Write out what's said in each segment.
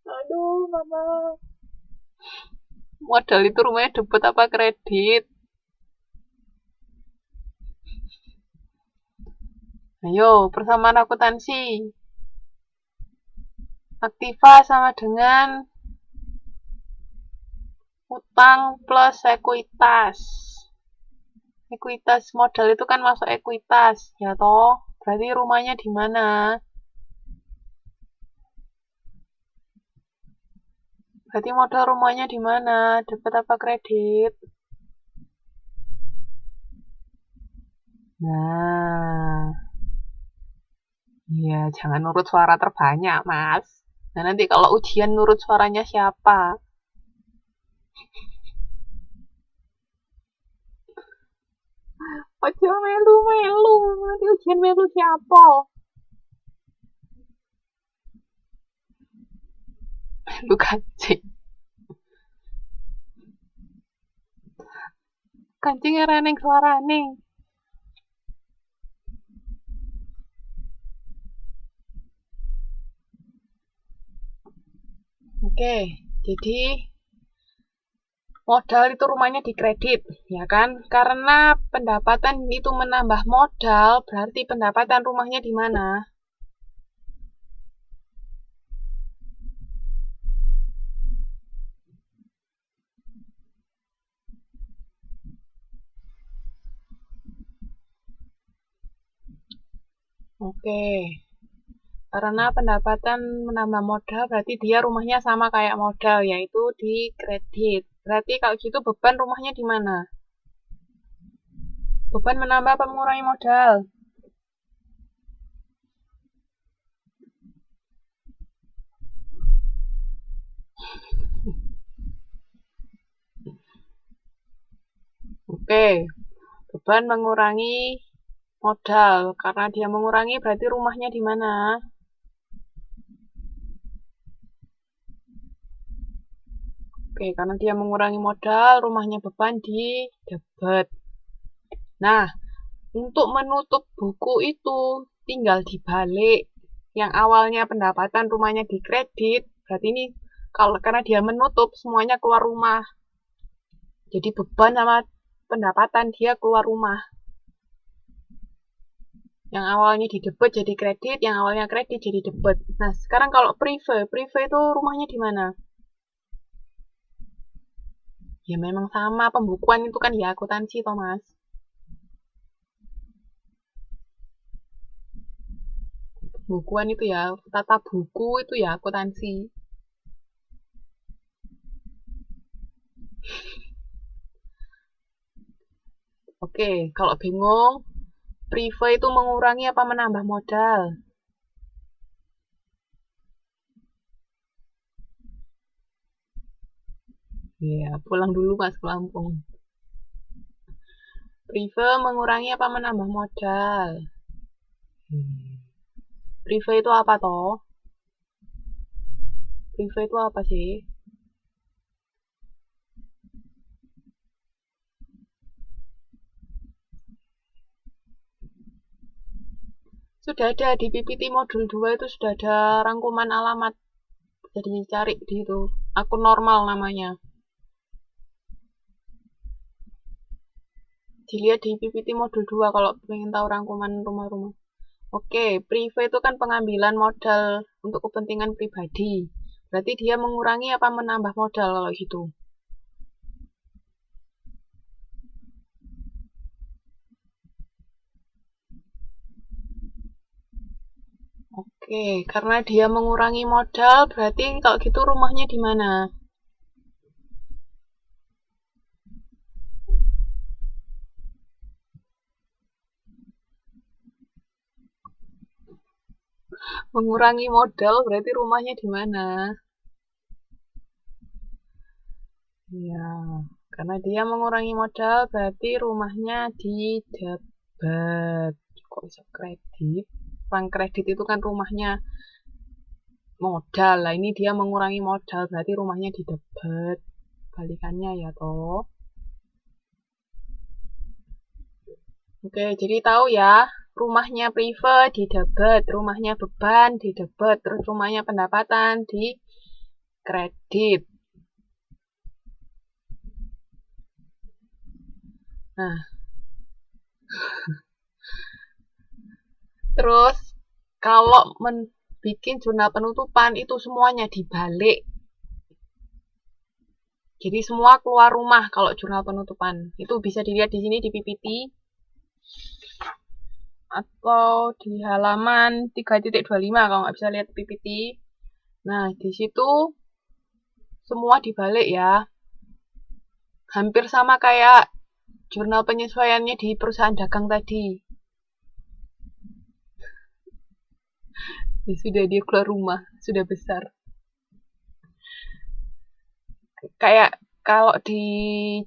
Aduh, mama. Modal itu rumahnya debit apa kredit? Ayo, persamaan akuntansi. Aktiva sama dengan utang plus ekuitas. Ekuitas modal itu kan masuk ekuitas, ya toh? Berarti rumahnya di mana? Berarti modal rumahnya di mana? Debit apa kredit? Nah, iya, jangan nurut suara terbanyak, Mas. Nah, nanti kalau ujian nurut suaranya siapa? Ojo melu-melu, nanti ujian melu siapa? Melu kancing. Kancing era neng suarane. Oke, jadi modal itu rumahnya dikredit, ya kan? Karena pendapatan itu menambah modal, berarti pendapatan rumahnya di mana? Oke, karena pendapatan menambah modal, berarti dia rumahnya sama kayak modal, yaitu di kredit. Berarti kalau gitu beban rumahnya di mana? Beban menambah apa mengurangi modal? Oke, beban mengurangi modal. Karena dia mengurangi berarti rumahnya di mana? Oke, karena dia mengurangi modal, rumahnya beban di debit. Nah, untuk menutup buku itu tinggal dibalik. Yang awalnya pendapatan rumahnya di kredit, berarti ini kalau karena dia menutup semuanya keluar rumah. Jadi beban sama pendapatan dia keluar rumah. Yang awalnya di debit jadi kredit, yang awalnya kredit jadi debit. Nah, sekarang kalau prive itu rumahnya di mana? Ya memang sama, pembukuan itu kan ya akuntansi, Thomas. Pembukuan itu ya, tata buku itu ya akuntansi. Oke, kalau bingung, prive itu mengurangi apa menambah modal? Ya, pulang dulu Mas ke Lampung. Prive mengurangi apa menambah modal? Prive itu apa toh? Prive itu apa sih? Sudah ada di PPT modul 2 itu sudah ada rangkuman alamat. Jadi cari di itu. Akun normal namanya. Dilihat di PPT modul 2 kalau pengen tahu rangkuman rumah-rumah. Oke, prive itu kan pengambilan modal untuk kepentingan pribadi. Berarti dia mengurangi apa menambah modal kalau gitu? Oke, karena dia mengurangi modal, berarti kalau gitu rumahnya di mana? Mengurangi modal, berarti rumahnya di mana? Ya, karena dia mengurangi modal, berarti rumahnya di debit. Kok bisa kredit? Orang kredit itu kan rumahnya modal. Lah ini dia mengurangi modal, berarti rumahnya di debit. Balikannya ya toh. Oke, jadi tahu ya. rumahnya prive di debit, rumahnya beban di debit, terus rumahnya pendapatan di kredit. Nah, terus kalau bikin jurnal penutupan itu semuanya dibalik. Jadi semua keluar rumah kalau jurnal penutupan. Itu bisa dilihat di sini di PPT atau di halaman 3.25 kalau nggak bisa lihat PPT. Nah, di situ semua dibalik ya. Hampir sama kayak jurnal penyesuaiannya di perusahaan dagang tadi. Ya sudah, dia keluar rumah, sudah besar. Kayak kalau di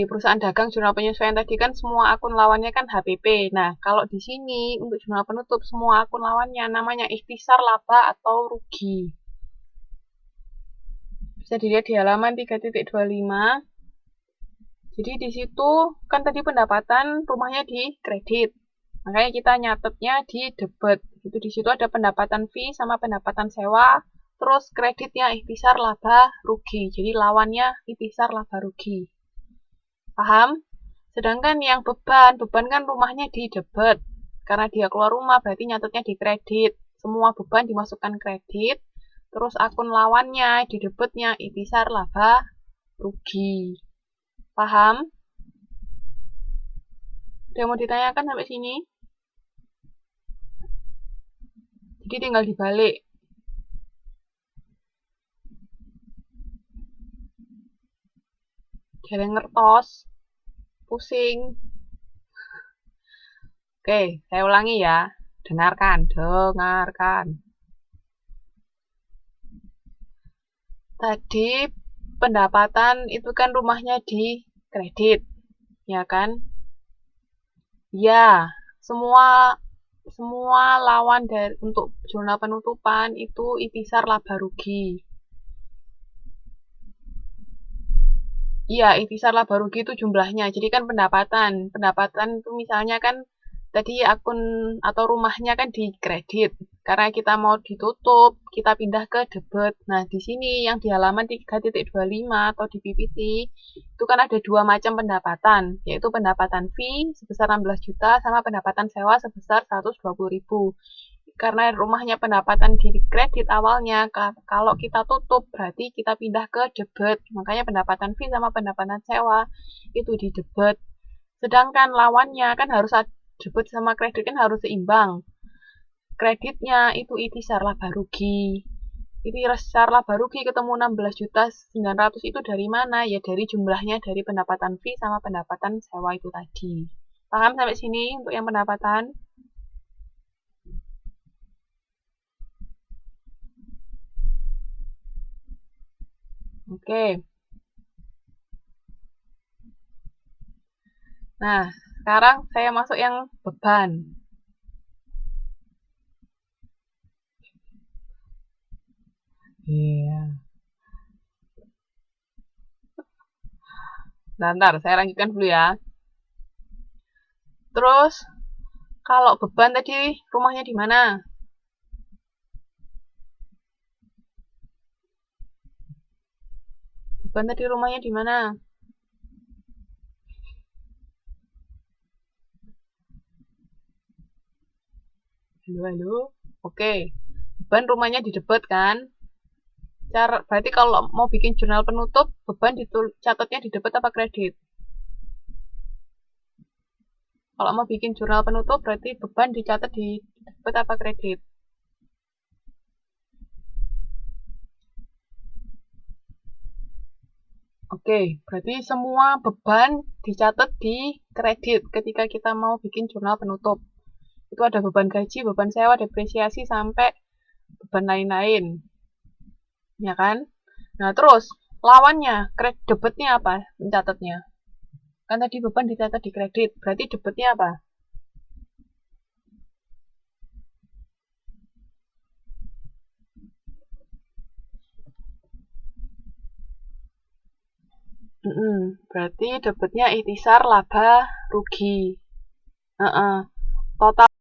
perusahaan dagang jurnal penyesuaian tadi kan semua akun lawannya kan HPP. Nah, kalau di sini untuk jurnal penutup semua akun lawannya namanya ikhtisar, laba, atau rugi. Bisa dilihat di halaman 3.25. Jadi di situ kan tadi pendapatan rumahnya di kredit. Makanya kita nyatetnya di debit. Itu di situ ada pendapatan fee sama pendapatan sewa. Terus kreditnya ikhtisar, laba, rugi. Jadi lawannya ikhtisar, laba, rugi. Paham? Sedangkan yang beban kan rumahnya di debit. Karena dia keluar rumah berarti nyatetnya di kredit. Semua beban dimasukkan kredit. Terus akun lawannya di debitnya ikhtisar, laba, rugi. Paham? Ada yang mau ditanyakan sampai sini? Jadi tinggal dibalik. Jangan ngertos. Pusing. Oke, saya ulangi ya. Dengarkan. Tadi pendapatan itu kan rumahnya di kredit, ya kan? Ya, semua lawan untuk jurnal penutupan itu ikhtisar, laba, rugi. Iya, ikhtisar, laba, rugi itu jumlahnya. Jadi kan pendapatan. Pendapatan itu misalnya kan tadi akun atau rumahnya kan di kredit. Karena kita mau ditutup, kita pindah ke debit. Nah, di sini yang di halaman 3.25 atau di PPT, itu kan ada dua macam pendapatan, yaitu pendapatan fee sebesar 16 juta sama pendapatan sewa sebesar 120.000. Karena rumahnya pendapatan di kredit awalnya, kalau kita tutup berarti kita pindah ke debit. Makanya pendapatan fee sama pendapatan sewa itu di debit. Sedangkan lawannya kan harus debit sama kredit kan harus seimbang. Kreditnya itu ikhtisar, laba, rugi. Ikhtisar, laba, rugi ketemu 16.900 itu dari mana? Ya dari jumlahnya dari pendapatan fee sama pendapatan sewa itu tadi. Paham sampai sini untuk yang pendapatan? Oke. Nah, sekarang saya masuk yang beban. Iya. Bentar, saya lanjutkan dulu ya. Terus, kalau beban tadi rumahnya di mana? Beban tadi rumahnya di mana? Halo. Oke. Beban rumahnya di debit kan? Berarti kalau mau bikin jurnal penutup, beban catatnya di debit apa kredit? Kalau mau bikin jurnal penutup, berarti beban dicatat di debit apa kredit? Oke, berarti semua beban dicatat di kredit ketika kita mau bikin jurnal penutup. Itu ada beban gaji, beban sewa, depresiasi, sampai beban lain-lain. Ya kan? Nah, terus lawannya, debitnya apa mencatatnya? Kan tadi beban dicatat di kredit, berarti debitnya apa? Berarti debitnya ikhtisar, laba, rugi. Total